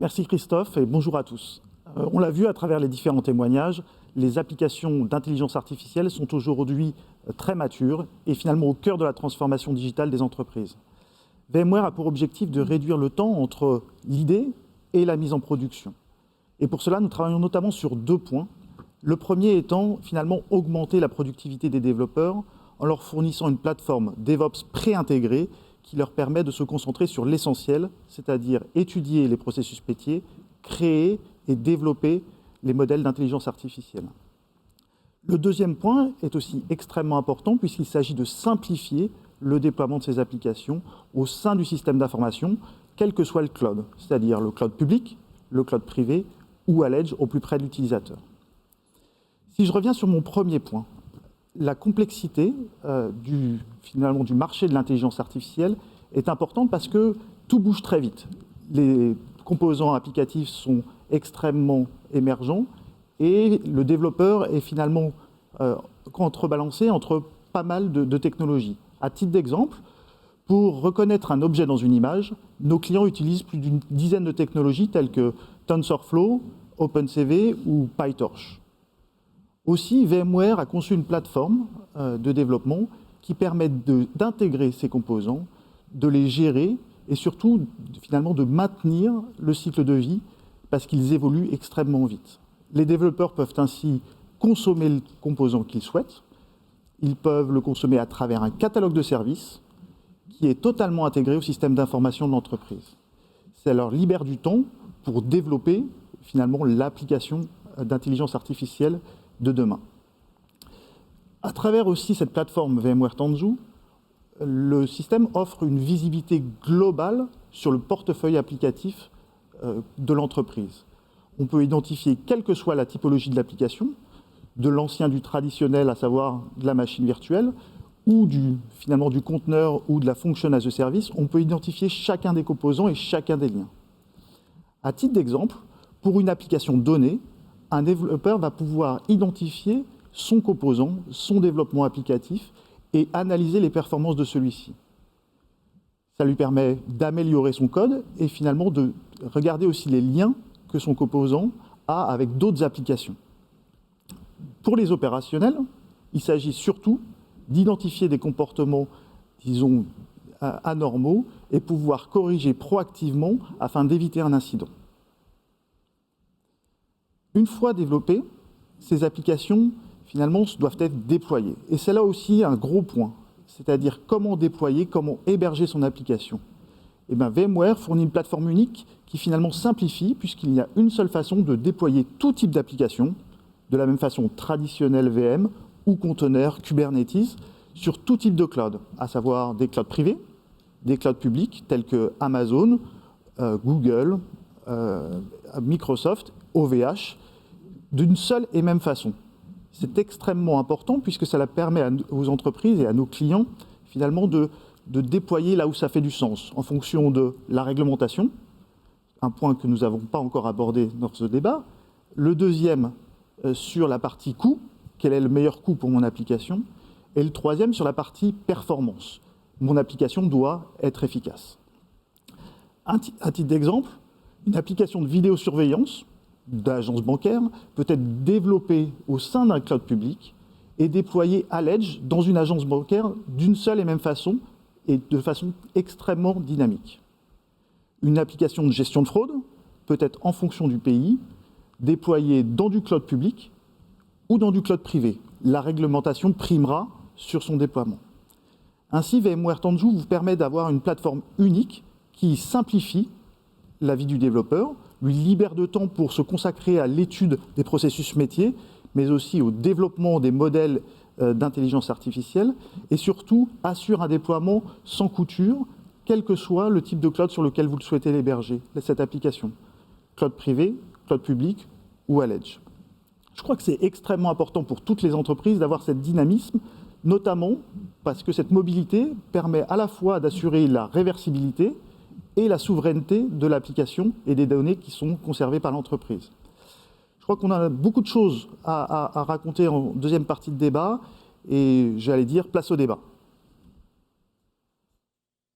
Merci Christophe et bonjour à tous. On l'a vu à travers les différents témoignages, les applications d'intelligence artificielle sont aujourd'hui très matures et finalement au cœur de la transformation digitale des entreprises. VMware a pour objectif de réduire le temps entre l'idée et la mise en production. Et pour cela, nous travaillons notamment sur 2 points. Le premier étant finalement augmenter la productivité des développeurs en leur fournissant une plateforme DevOps préintégrée qui leur permet de se concentrer sur l'essentiel, c'est-à-dire étudier les processus métiers, créer et développer les modèles d'intelligence artificielle. Le deuxième point est aussi extrêmement important puisqu'il s'agit de simplifier le déploiement de ces applications au sein du système d'information, quel que soit le cloud, c'est-à-dire le cloud public, le cloud privé ou à l'edge au plus près de l'utilisateur. Si je reviens sur mon premier point, la complexité du marché de l'intelligence artificielle est importante parce que tout bouge très vite. Les composants applicatifs sont extrêmement émergents et le développeur est finalement contrebalancé entre pas mal de technologies. À titre d'exemple, pour reconnaître un objet dans une image, nos clients utilisent plus d'une dizaine de technologies telles que TensorFlow, OpenCV ou PyTorch. Aussi, VMware a conçu une plateforme de développement qui permet d'intégrer ces composants, de les gérer et surtout finalement de maintenir le cycle de vie parce qu'ils évoluent extrêmement vite. Les développeurs peuvent ainsi consommer le composant qu'ils souhaitent. Ils peuvent le consommer à travers un catalogue de services qui est totalement intégré au système d'information de l'entreprise. Ça leur libère du temps pour développer finalement l'application d'intelligence artificielle de demain. À travers aussi cette plateforme VMware Tanzu, le système offre une visibilité globale sur le portefeuille applicatif de l'entreprise. On peut identifier quelle que soit la typologie de l'application, de l'ancien du traditionnel, à savoir de la machine virtuelle, ou finalement du conteneur ou de la function as a service, on peut identifier chacun des composants et chacun des liens. À titre d'exemple, pour une application donnée, un développeur va pouvoir identifier son composant, son développement applicatif et analyser les performances de celui-ci. Ça lui permet d'améliorer son code et finalement de regarder aussi les liens que son composant a avec d'autres applications. Pour les opérationnels, il s'agit surtout d'identifier des comportements, disons, anormaux et pouvoir corriger proactivement afin d'éviter un incident. Une fois développées, ces applications, finalement, doivent être déployées. Et c'est là aussi un gros point, c'est-à-dire comment déployer, comment héberger son application. Et bien, VMware fournit une plateforme unique qui finalement simplifie, puisqu'il y a une seule façon de déployer tout type d'application, de la même façon traditionnelle VM ou conteneur Kubernetes, sur tout type de cloud, à savoir des clouds privés, des clouds publics tels que Amazon, Google, Microsoft, OVH, d'une seule et même façon. C'est extrêmement important puisque cela permet aux entreprises et à nos clients finalement de déployer là où ça fait du sens, en fonction de la réglementation, un point que nous n'avons pas encore abordé dans ce débat. Le deuxième, sur la partie coût, quel est le meilleur coût pour mon application, et le troisième sur la partie performance. Mon application doit être efficace. À titre d'exemple, une application de vidéosurveillance d'agence bancaire peut être développée au sein d'un cloud public et déployée à l'edge dans une agence bancaire d'une seule et même façon et de façon extrêmement dynamique. Une application de gestion de fraude peut être, en fonction du pays, déployée dans du cloud public ou dans du cloud privé. La réglementation primera sur son déploiement. Ainsi, VMware Tanzu vous permet d'avoir une plateforme unique qui simplifie la vie du développeur, lui libère de temps pour se consacrer à l'étude des processus métiers, mais aussi au développement des modèles d'intelligence artificielle, et surtout assure un déploiement sans couture, quel que soit le type de cloud sur lequel vous souhaitez l'héberger, cette application. Cloud privé, cloud public ou à l'edge. Je crois que c'est extrêmement important pour toutes les entreprises d'avoir ce dynamisme, notamment parce que cette mobilité permet à la fois d'assurer la réversibilité et la souveraineté de l'application et des données qui sont conservées par l'entreprise. Je crois qu'on a beaucoup de choses à raconter en deuxième partie de débat et j'allais dire place au débat.